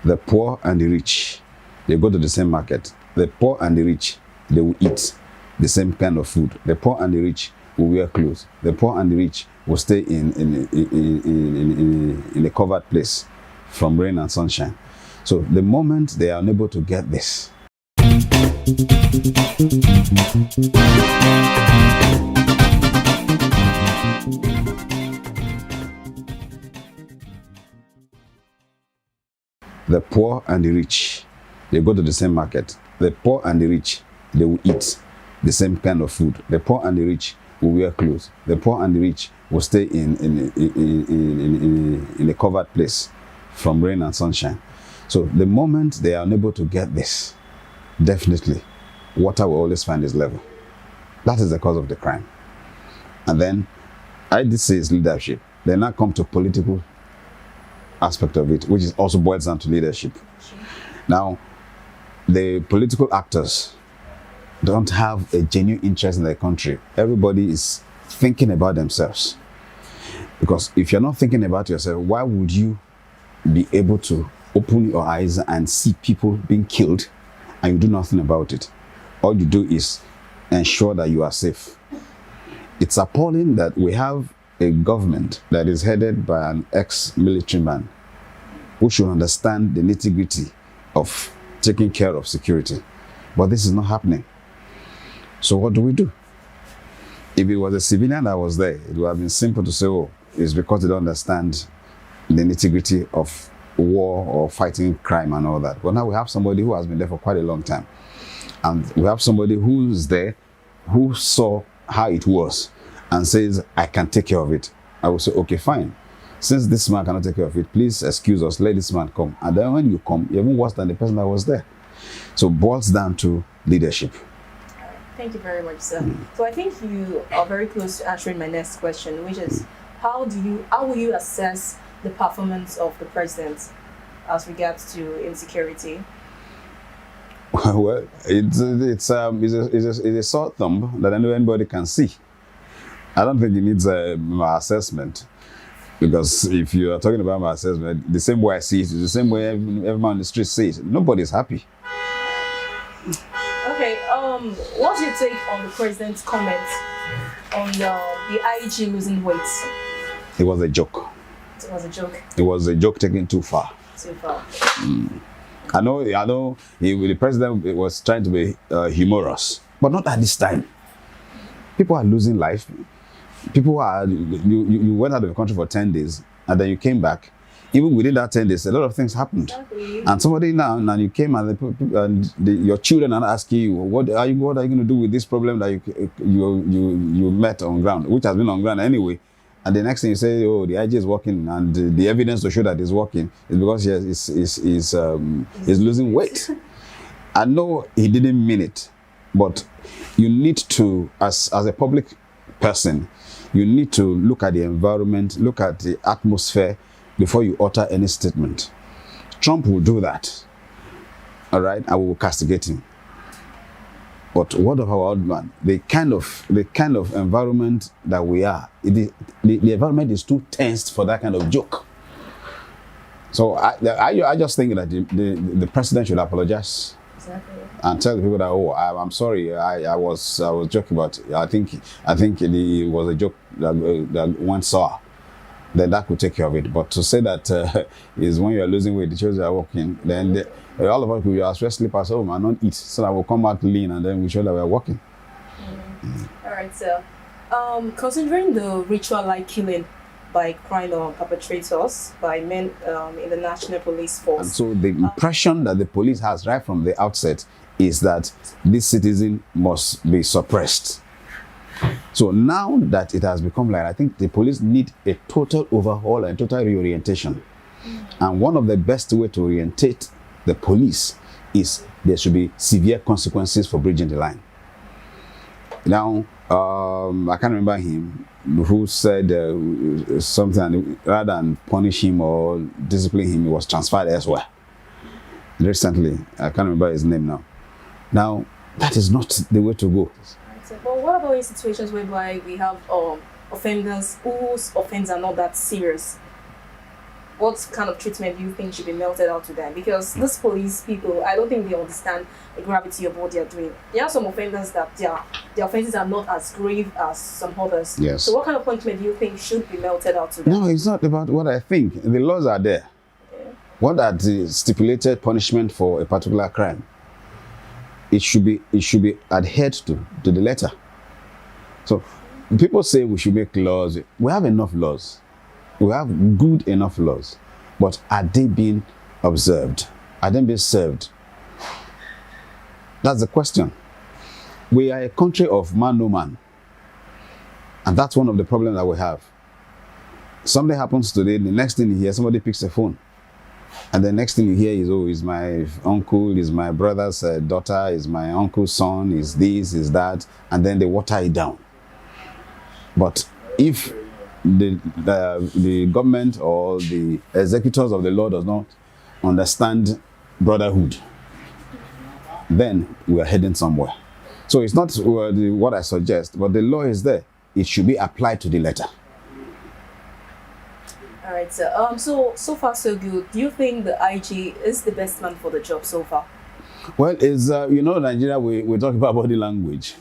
The poor and the rich, they go to the same market. The poor and the rich, they will eat the same kind of food. The poor and the rich will wear clothes. The poor and the rich will stay in a covered place from rain and sunshine. So the moment they are unable to get this, the poor and the rich, they go to the same market. The poor and the rich, they will eat the same kind of food. The poor and the rich will wear clothes. The poor and the rich will stay in a covered place from rain and sunshine. So the moment they are unable to get this, definitely water will always find its level. That is the cause of the crime. And then I did say it's leadership. They now come to political aspect of it, which is also boils down to leadership. Now, the political actors don't have a genuine interest in their country. Everybody is thinking about themselves. Because if you're not thinking about yourself, why would you be able to open your eyes and see people being killed and you do nothing about it? All you do is ensure that you are safe. It's appalling that we have a government that is headed by an ex-military man who should understand the nitty-gritty of taking care of security. But this is not happening. So what do we do? If it was a civilian that was there, it would have been simple to say, oh, it's because they don't understand the nitty-gritty of war or fighting crime and all that. But now we have somebody who has been there for quite a long time. And we have somebody who's there, who saw how it was and says, I can take care of it. I will say, okay, fine. Since this man cannot take care of it, please excuse us, let this man come. And then when you come, you're even worse than the person that was there. So it boils down to leadership. Thank you very much, sir. So I think you are very close to answering my next question, which is how will you assess the performance of the president as regards to insecurity? Well, it's a sore thumb that anybody can see. I don't think it needs my assessment, because if you are talking about my assessment, the same way I see it is the same way everyone on the street sees it. Nobody's happy. Okay, what's your take on the president's comments on the IG losing weight? It was a joke. It was a joke. It was a joke taken too far. Too far. I know. The president was trying to be humorous, but not at this time. People are losing life. People are. You went out of the country for 10 days, and then you came back. Even within that 10 days, a lot of things happened. Exactly. And somebody now you came and your children are asking you, what are you going to do with this problem that you met on ground, which has been on ground anyway? And the next thing you say, oh, the IG is working, and the evidence to show that it's working is because he's losing weight. I know he didn't mean it, but you need to, as a public person, you need to look at the environment, look at the atmosphere before you utter any statement. Trump will do that, all right, and we will castigate him. But what of our old man? The kind of environment that we are, the environment is too tense for that kind of joke. So I just think that the president should apologize. Exactly. And tell the people that, oh, I'm sorry, I was joking about it. I think it was a joke that went sour. Then that could take care of it. But to say that is when you are losing weight, the children are walking, then all of us will as well sleep at home and not eat, so that we'll come back lean and then we show that we are walking. All right, sir. Considering the ritual-like killing by crime perpetrators by men in the National Police Force. And so the impression that the police has right from the outset is that this citizen must be suppressed. So now that it has become like, I think the police need a total overhaul and total reorientation. And one of the best way to orientate the police is there should be severe consequences for breaching the line. Now, I can't remember him who said something, rather than punish him or discipline him, he was transferred elsewhere. Recently, I can't remember his name now. Now, that is not the way to go. But what about in situations whereby we have offenders whose offenses are not that serious? what kind of treatment do you think should be melted out to them? Because these police people, I don't think they understand the gravity of what they are doing. There are some offenders that their offenses are not as grave as some others. Yes. So what kind of punishment do you think should be melted out to them? No, it's not about what I think. The laws are there. Yeah. What are the stipulated punishment for a particular crime? It should be adhered to the letter. So people say we should make laws. We have enough laws. We have good enough laws. But are they being observed? Are they being served? That's the question. We are a country of man no man. And that's one of the problems that we have. Something happens today, the next thing you hear, somebody picks a phone. And the next thing you hear is, oh, is my uncle, is my brother's daughter, is my uncle's son, is this, is that. And then they water it down. But if the government or the executors of the law does not understand brotherhood, then we are heading somewhere. So it's not what I suggest, but the law is there. It should be applied to the letter. All right, sir. So far so good. Do you think the IG is the best man for the job so far? Well, it's Nigeria. We talk about body language.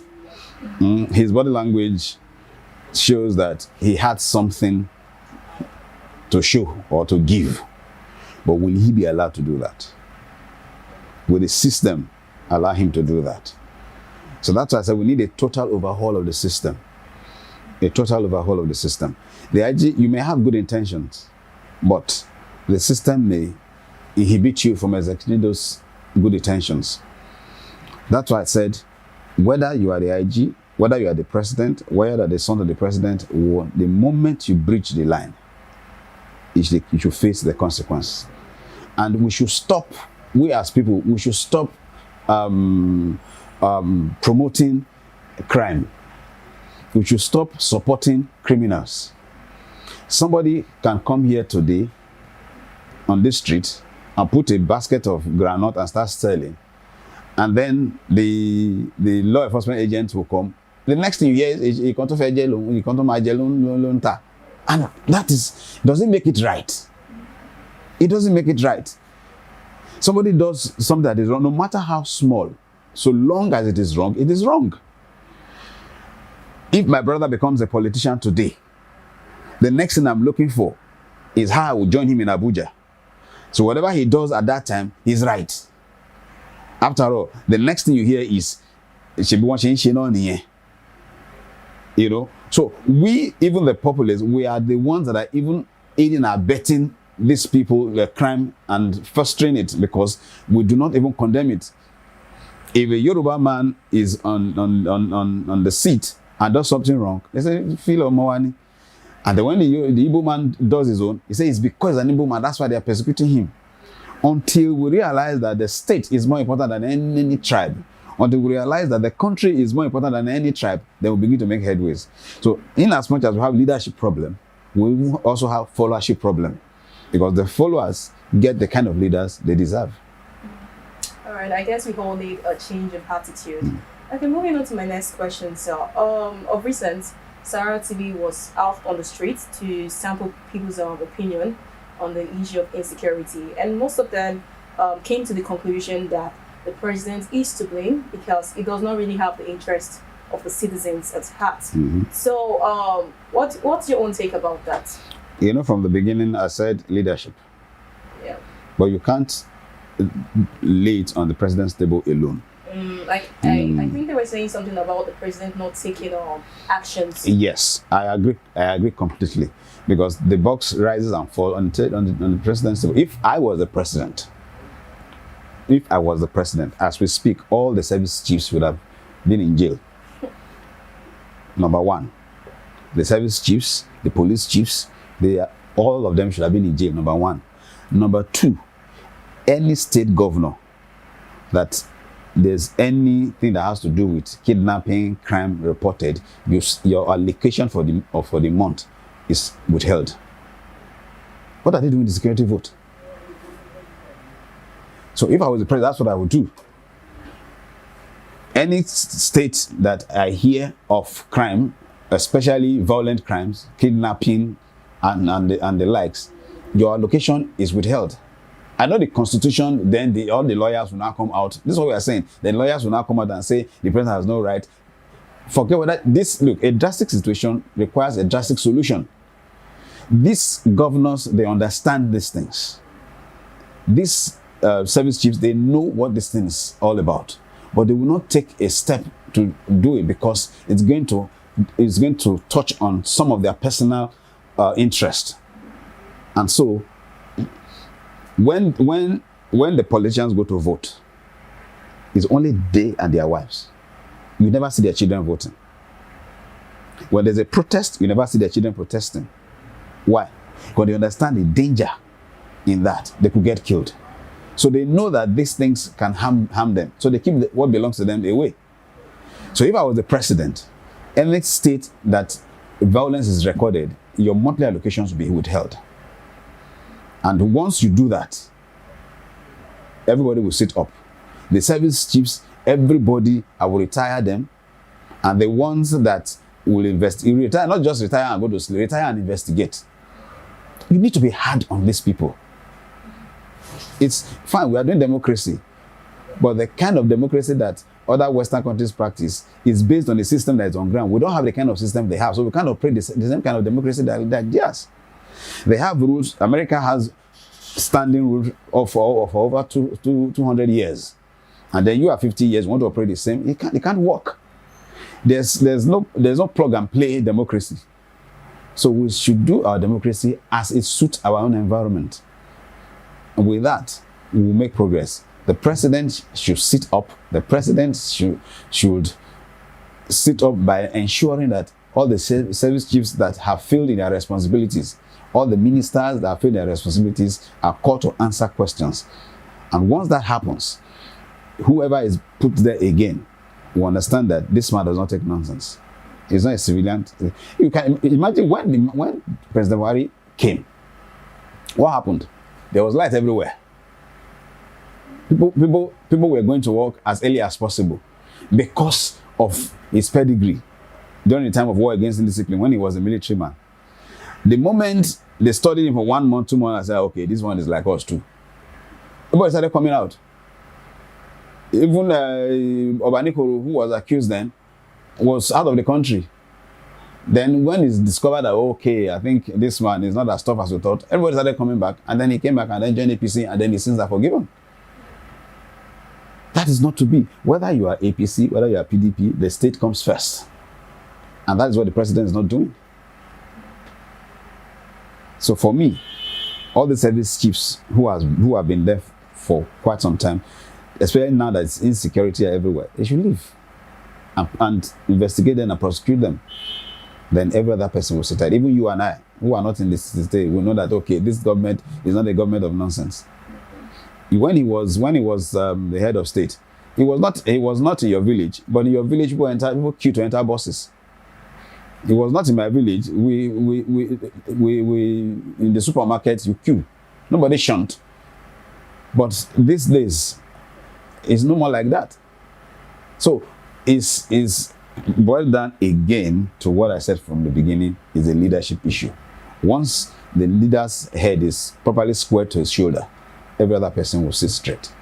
His body language shows that he had something to show or to give, but will he be allowed to do that? Will the system allow him to do that? So that's why I said we need a total overhaul of the system. A total overhaul of the system. The IG, you may have good intentions, but the system may inhibit you from executing those good intentions. That's why I said, whether you are the IG, whether you are the president, whether you are the son of the president, the moment you breach the line, you should face the consequence. And we should stop, we as people, we should stop promoting crime. We should stop supporting criminals. Somebody can come here today on this street and put a basket of groundnut and start selling. And then the law enforcement agents will come. The next thing you hear is, and that doesn't make it right. It doesn't make it right. Somebody does something that is wrong, no matter how small, so long as it is wrong, it is wrong. If my brother becomes a politician today, the next thing I'm looking for is how I will join him in Abuja. So whatever he does at that time, he's right. After all, the next thing you hear is, you know. So we, even the populace, we are the ones that are even aiding and abetting these people, the crime, and fostering it, because we do not even condemn it. If a Yoruba man is on the seat and does something wrong, they say, feel Omawani. And then when the Igbo man does his own, he says it's because he's an Igbo man, that's why they are persecuting him. Until we realize that the state is more important than any tribe, until we realize that the country is more important than any tribe, then we begin to make headways. So in as much as we have leadership problem, we also have followership problem, because the followers get the kind of leaders they deserve. All right, I guess we all need a change of attitude. Okay, moving on to my next question, sir. Of recent, SaharaTV was out on the streets to sample people's opinion on the issue of insecurity, and most of them came to the conclusion that the president is to blame because he does not really have the interest of the citizens at heart. So, what's your own take about that? You know, from the beginning, I said leadership. Yeah. But you can't lay it on the president's table alone. I think they were saying something about the president not taking actions. Yes, I agree completely, because the box rises and falls on the president's table. If I was the president, as we speak, all the service chiefs would have been in jail. Number one, the service chiefs, the police chiefs, all of them should have been in jail. Number one. Number two, any state governor that there's anything that has to do with kidnapping, crime reported, your allocation for the month is withheld. What are they doing with the security vote? So if I was the president, that's what I would do. Any state that I hear of crime, especially violent crimes, kidnapping and the likes, your allocation is withheld. I know the Constitution, then all the lawyers will now come out. This is what we are saying. The lawyers will now come out and say the president has no right. Forget what look, a drastic situation requires a drastic solution. These governors, they understand these things. These service chiefs, they know what this thing is all about. But they will not take a step to do it because it's going to touch on some of their personal interest. And so, when the politicians go to vote, it's only they and their wives. You never see their children voting. When there's a protest, you never see their children protesting. Why? Because they understand the danger in that. They could get killed. So they know that these things can harm them. So they keep what belongs to them away. So if I was the president, any state that violence is recorded, your monthly allocations will be withheld. And once you do that, everybody will sit up. The service chiefs, everybody, I will retire them. And the ones that will retire, not just retire and go to sleep, retire and investigate. You need to be hard on these people. It's fine, we are doing democracy. But the kind of democracy that other Western countries practice is based on a system that is on ground. We don't have the kind of system they have. So we can't operate the same kind of democracy that theirs. They have rules. America has standing rules for over 200 years. And then you are 50 years, you want to operate the same. It can't work. There's no plug and play democracy. So we should do our democracy as it suits our own environment. And with that, we will make progress. The president should sit up. The president should sit up by ensuring that all the service chiefs that have failed in their responsibilities, all the ministers that have failed in their responsibilities are called to answer questions. And once that happens, whoever is put there again will understand that this man does not take nonsense. He's not a civilian. You can imagine when President Buhari came, what happened? There was light everywhere. People were going to work as early as possible because of his pedigree during the time of war against indiscipline when he was a military man. The moment they studied him for 1 month, 2 months, I said, okay, this one is like us too. Everybody started coming out. Even Obaniko, who was accused then, was out of the country. Then when it's discovered that, okay, I think this man is not as tough as we thought, everybody started coming back. And then he came back and then joined APC and then his sins are forgiven. That is not to be. Whether you are APC, whether you are PDP, the state comes first. And that is what the president is not doing. So for me, all the service chiefs who have been there for quite some time, especially now that it's insecurity everywhere, they should leave and investigate them and prosecute them. Then every other person will sit tight. Even you and I, who are not in this state, will know that, okay, this government is not a government of nonsense. When he was the head of state, he was not in your village, but in your village people queue to enter buses. It was not in my village. We in the supermarket you queue. Nobody shunned. But these days, it's no more like that. So is boiled down again to what I said from the beginning, is a leadership issue. Once the leader's head is properly squared to his shoulder, every other person will sit straight.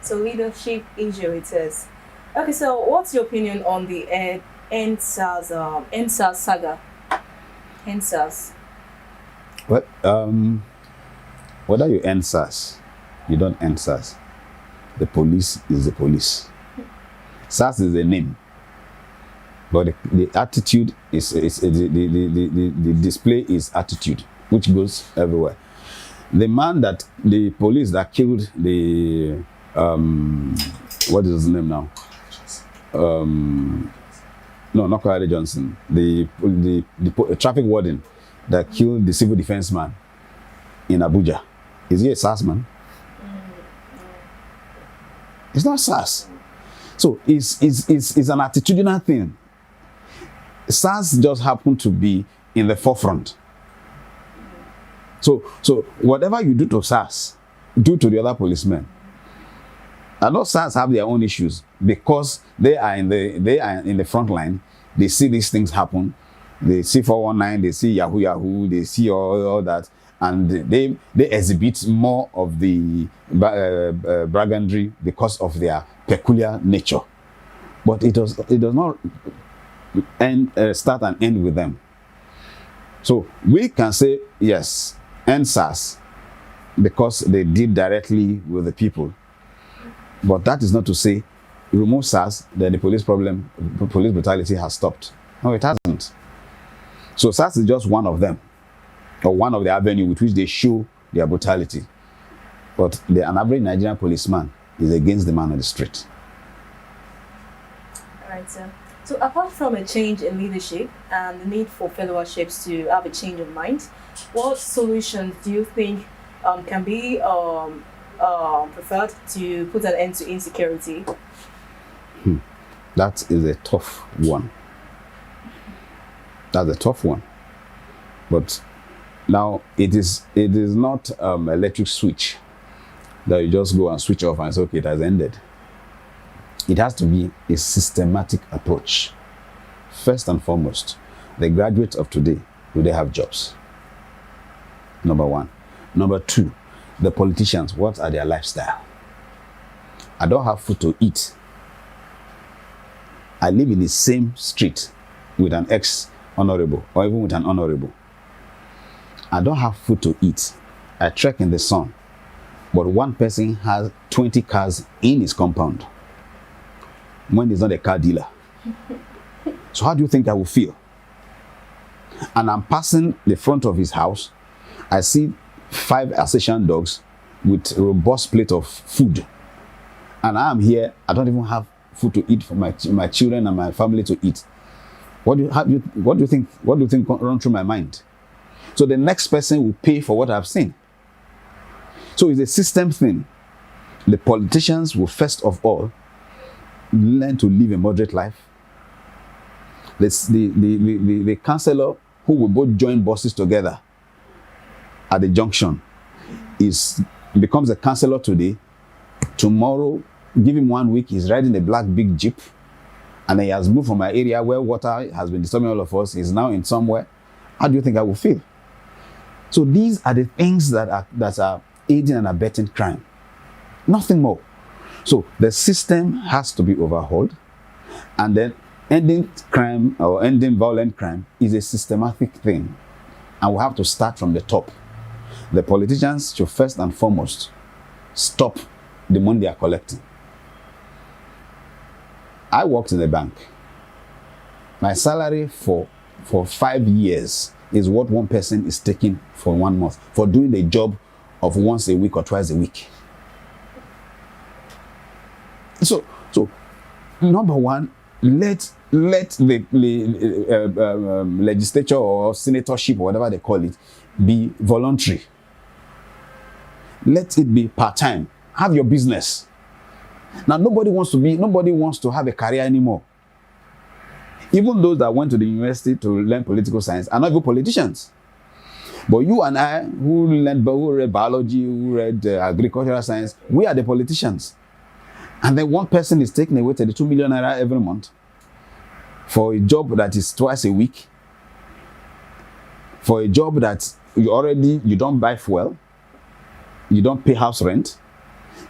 So leadership issue, it says. Okay, so what's your opinion on the NSAS saga? NSAS. Well, whether you end SARS, you don't end SARS. The police is the police. SARS is a name. But the attitude is the display is attitude, which goes everywhere. The police that killed the what is his name now? No, not Kayode Johnson. The traffic warden that killed the civil defense man in Abuja. Is he a SARS man? It's not SARS. So it's an attitudinal thing. SARS just happened to be in the forefront. So whatever you do to SARS, do to the other policemen. I know SARS have their own issues because they are in the front line. They see these things happen. They see 419, they see Yahoo Yahoo, they see all that, and they exhibit more of the bragandry because of their peculiar nature. But it does not start and end with them. So we can say yes, end SARS because they deal directly with the people. But that is not to say remove SARS, then the police brutality has stopped. No, it hasn't. So SARS is just one of them, or one of the avenues with which they show their brutality. But an average Nigerian policeman is against the man on the street. All right, sir. So apart from a change in leadership and the need for fellowships to have a change of mind, what solutions do you think can be preferred to put an end to insecurity? That is a tough one. That's a tough one. But now it is not electric switch that you just go and switch off and say, okay, it has ended. It has to be a systematic approach. First and foremost, the graduates of today, do they have jobs? Number one. Number two, the politicians, what are their lifestyle? I don't have food to eat. I live in the same street with an ex-honorable or even with an honorable. I don't have food to eat. I trek in the sun. But one person has 20 cars in his compound when he's not a car dealer. So how do you think I will feel? And I'm passing the front of his house. I see 5 Alsatian dogs with a robust plate of food. And I am here, I don't even have food to eat for my children and my family to eat. What do you think run through my mind? So the next person will pay for what I've seen. So it's a system thing. The politicians will first of all learn to live a moderate life. The councillor who will both join buses together at the junction becomes a councillor today. Tomorrow, give him 1 week, he's riding a black big jeep, and he has moved from my area where water has been disturbing all of us. He's now in somewhere. How do you think I will feel? So these are the things that are aiding and abetting crime. Nothing more. So the system has to be overhauled, and then ending crime or ending violent crime is a systematic thing, and we have to start from the top. The politicians should first and foremost stop the money they are collecting. I worked in a bank. My salary for 5 years is what one person is taking for 1 month for doing the job of once a week or twice a week. So number one, let the legislature or senatorship or whatever they call it be voluntary. Let it be part-time. Have your business. Now nobody wants to have a career anymore. Even those that went to the university to learn political science are not even politicians. But you and I, who read biology, who read agricultural science, we are the politicians. And then one person is taking away 32 million naira every month for a job that is twice a week, for a job that you don't buy fuel, you don't pay house rent,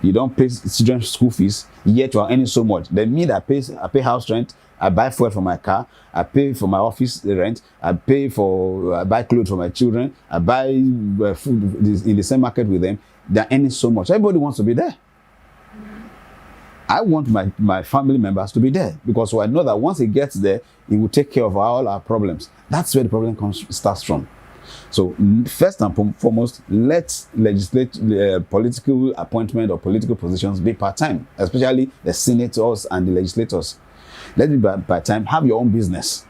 you don't pay children's school fees, yet you are earning so much. Then me that I pay house rent, I buy fuel for my car, I pay for my office rent, I buy clothes for my children, I buy food in the same market with them. They're earning so much. Everybody wants to be there. I want my family members to be there, because I know that once it gets there, it will take care of all our problems. That's where the problem starts from. So first and foremost, let political appointment or political positions be part-time, especially the senators and the legislators. Let it be part-time. Have your own business.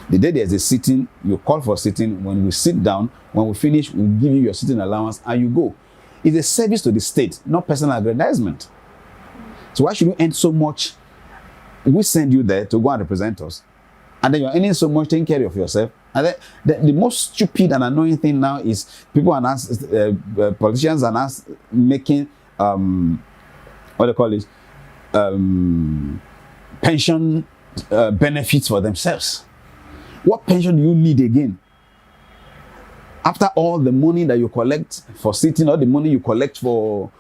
The day there's a sitting, you call for sitting. When we sit down, when we finish, we'll give you your sitting allowance and you go. It's a service to the state, not personal aggrandizement. So why should you earn so much? We send you there to go and represent us, and then you're earning so much taking care of yourself. And then the most stupid and annoying thing now is people are now, politicians are now making what they call it, pension benefits for themselves. What pension do you need again? After all the money that you collect for sitting, all the money you collect for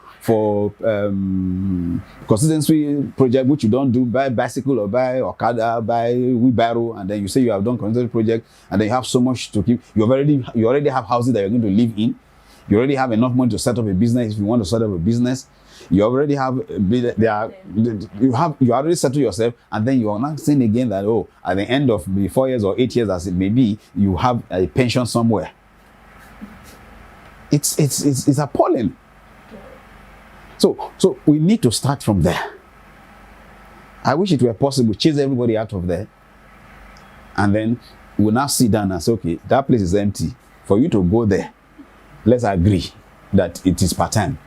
consistency project, which you don't do, buy bicycle or buy Okada, buy wheelbarrow, and then you say you have done consistency project, and then you have so much to keep. You already have houses that you're going to live in. You already have enough money to set up a business if you want to set up a business. You already have you already settled yourself, and then you are not saying again that at the end of the 4 years or 8 years as it may be, you have a pension somewhere. It's appalling. So we need to start from there. I wish it were possible to chase everybody out of there, and then we'll now sit down and say, okay, that place is empty. For you to go there, let's agree that it is part-time.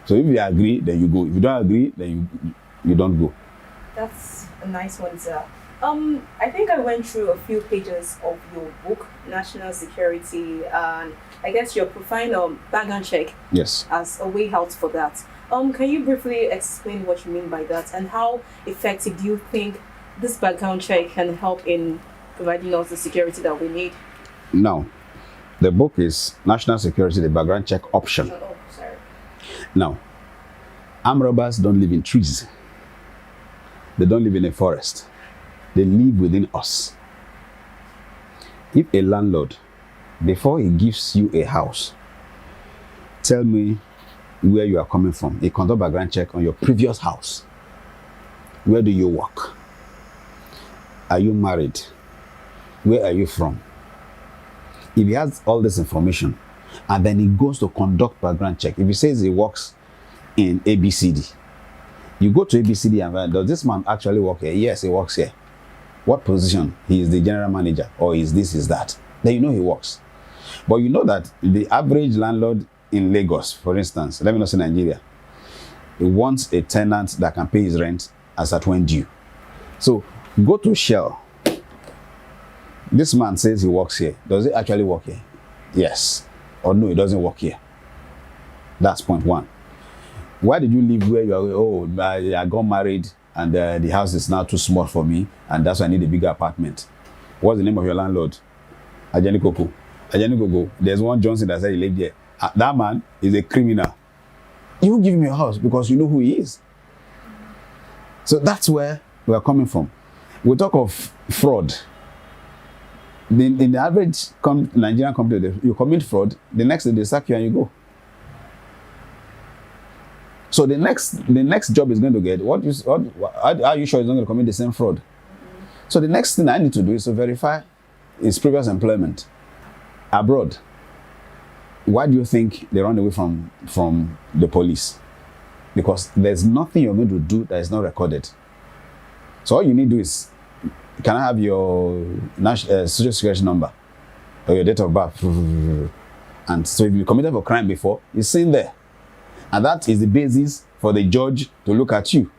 So if you agree, then you go. If you don't agree, then you don't go. That's a nice one, sir. I think I went through a few pages of your book, National Security, and I guess you're profiling background check. Yes. As a way out for that. Can you briefly explain what you mean by that, and how effective do you think this background check can help in providing us the security that we need? Now, the book is National Security, the background check option. Oh, sorry. Now, armed robbers don't live in trees. They don't live in a forest. They live within us. If a landlord, before he gives you a house, tell me where you are coming from, he conduct background check on your previous house. Where do you work? Are you married? Where are you from? If he has all this information, and then he goes to conduct background check, if he says he works in ABCD, you go to ABCD and does this man actually work here? Yes, he works here. What position? He is the general manager, or is this, is that? Then you know he works. But you know that the average landlord in Lagos, for instance, let me not say Nigeria, he wants a tenant that can pay his rent as at when due. So go to Shell. This man says he works here. Does he actually work here? Yes. Or no, he doesn't work here. That's point one. Why did you live where you are? Oh, I got married, and the house is now too small for me, and that's why I need a bigger apartment. What's the name of your landlord? Ajani Koko. Ajani Koko. There's one Johnson that said he lived here. That man is a criminal. You give him your house because you know who he is. So that's where we are coming from. We talk of fraud. In the average Nigerian company, you commit fraud, the next day they sack you and you go. So the next job is going to get, are you sure he's not going to commit the same fraud? So the next thing I need to do is to verify his previous employment abroad. Why do you think they run away from the police? Because there's nothing you're going to do that is not recorded. So all you need to do is, can I have your social security number or your date of birth? And so if you committed a crime before, it's seen there. And that is the basis for the judge to look at you.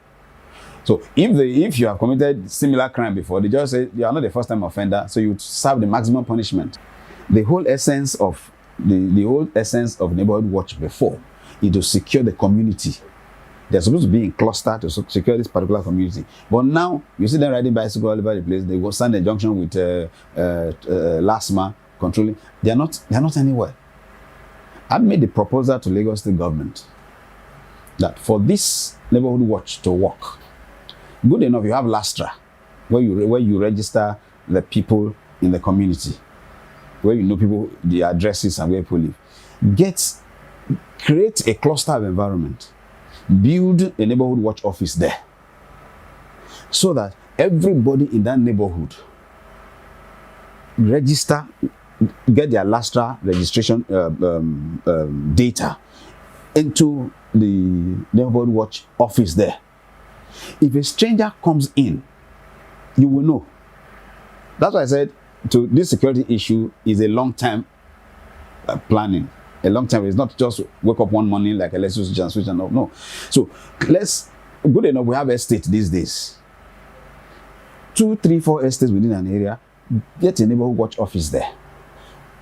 So if you have committed similar crime before, the judge says you are not the first time offender, so you serve the maximum punishment. The whole essence of Neighborhood Watch before is to secure the community. They're supposed to be in cluster to secure this particular community. But now, you see them riding bicycle all over the place. They go stand in junction with LASMA controlling. They're not anywhere. I made the proposal to Lagos State government that for this Neighborhood Watch to work, good enough, you have Lastra, where you register the people in the community, where you know people, the addresses and where people live. Create a cluster of environment. Build a Neighborhood Watch office there, so that everybody in that neighborhood register, get their Lastra registration data into the Neighborhood Watch office there. If a stranger comes in, you will know. That's why I said to this security issue is a long-term planning. A long time. It's not just wake up one morning like let's switch and off. No. So good enough, we have estate these days. 2, 3, 4 estates within an area. Get a Neighborhood Watch office there.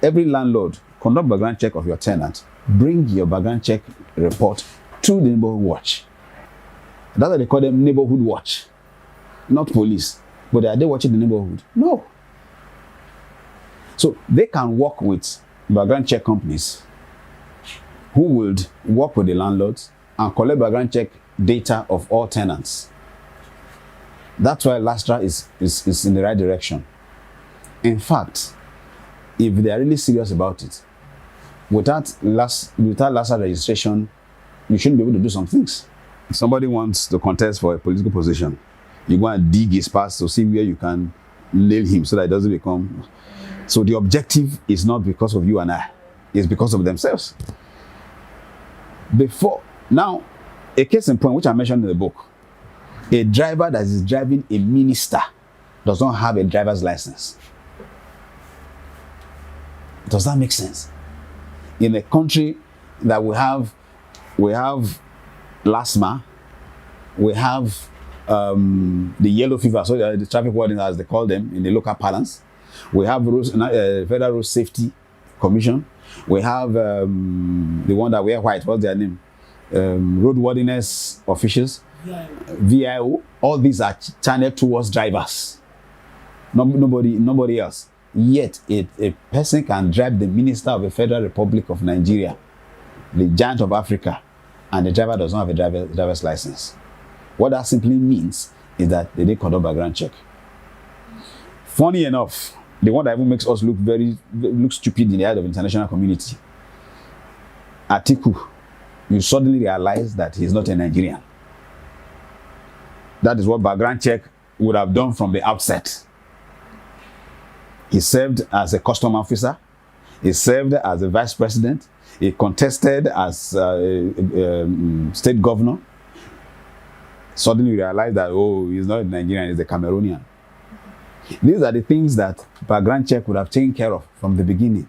Every landlord, conduct background check of your tenant. Bring your background check report to the Neighborhood Watch. That's why they call them Neighborhood Watch. Not police. But are they watching the neighborhood? No. So they can work with background check companies who would work with the landlords and collect background check data of all tenants. That's why Lastra is in the right direction. In fact, if they are really serious about it, without Lastra registration, you shouldn't be able to do some things. If somebody wants to contest for a political position, you go and dig his past to see where you can nail him so that it doesn't become. So the objective is not because of you and I, it's because of themselves. Now, a case in point, which I mentioned in the book, a driver that is driving a minister does not have a driver's license. Does that make sense? In a country that we have LASMA, we have the yellow fever, so the traffic wardens, as they call them in the local parlance. We have Federal Road Safety Commission. We have the one that wear white. What's their name? Roadworthiness officials. VIO. All these are channeled towards drivers. Nobody else. Yet a person can drive the minister of the Federal Republic of Nigeria, the giant of Africa, and the driver does not have a driver's license. What that simply means is that they didn't conduct background check. Funny enough, the one that even makes us look stupid in the eyes of the international community, Atiku, you suddenly realize that he's not a Nigerian. That is what background check would have done from the outset. He served as a custom officer. He served as a vice president. He contested as state governor. Suddenly you realize that, oh, he's not a Nigerian, he's a Cameroonian. These are the things that background check would have taken care of from the beginning.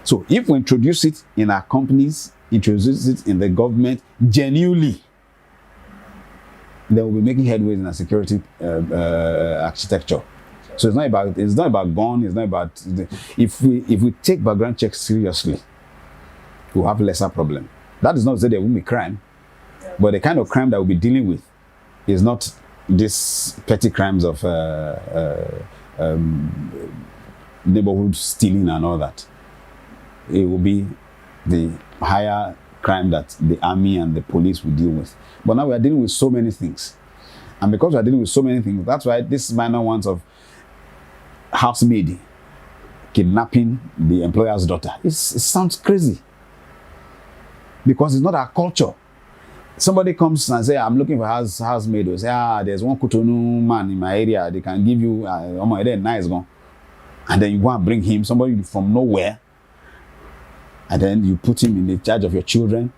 So if we introduce it in our companies, introduce it in the government genuinely, then we'll be making headway in our security architecture. So it's not about gun, it's not about if we take background checks seriously, we'll have lesser problem. That is not to say there won't be crime, but the kind of crime that we'll be dealing with is not these petty crimes of neighborhood stealing and all that. It will be the higher crime that the army and the police will deal with. But now we are dealing with so many things. And because we are dealing with so many things, that's why this minor ones of housemaid kidnapping the employer's daughter, it sounds crazy. Because it's not our culture. Somebody comes and say, I'm looking for housemaid. They say, there's one Cotonou man in my area. They can give you, oh my, they're nice, gone. And then you go and bring him, somebody from nowhere. And then you put him in the charge of your children.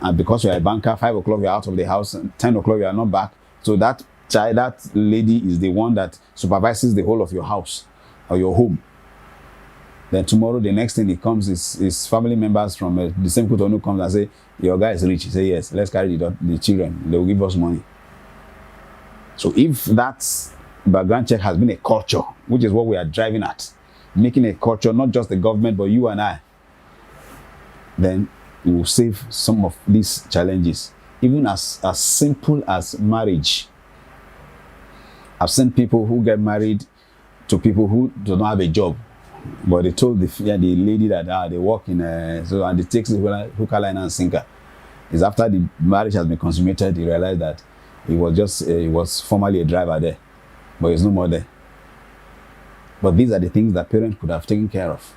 And because you're a banker, 5 o'clock you're out of the house, and 10 o'clock you are not back. So that lady is the one that supervises the whole of your house or your home. Then tomorrow, the next thing he comes is family members from the same Cotonou comes and say, your guy is rich. He say, yes, let's carry the children. They will give us money. So if that background check has been a culture, which is what we are driving at, making a culture, not just the government, but you and I, then we will save some of these challenges. Even as simple as marriage. I've seen people who get married to people who do not have a job. But they told the lady that they work in and it takes the hooker, line and sinker. It's after the marriage has been consummated, he realized that he was formerly a driver there, but he's no more there. But these are the things that parents could have taken care of.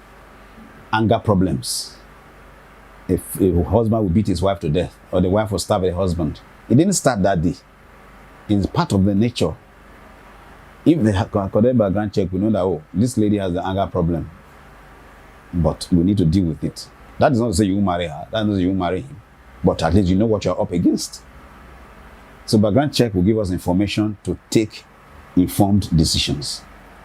Anger problems. If a husband would beat his wife to death, or the wife would stab the husband, it didn't start that day. It's part of the nature. If they conduct background check, we know that, oh, this lady has the anger problem. But we need to deal with it. That is not to say you will marry her. That is not to say you will marry him. But at least you know what you're up against. So background check will give us information to take informed decisions.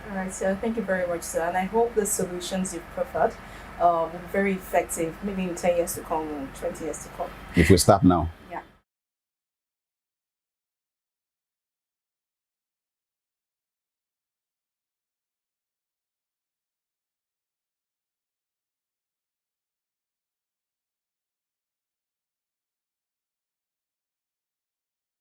All right, so thank you very much, sir. And I hope the solutions you've preferred will be very effective, maybe in 10 years to come, or 20 years to come. If we start now.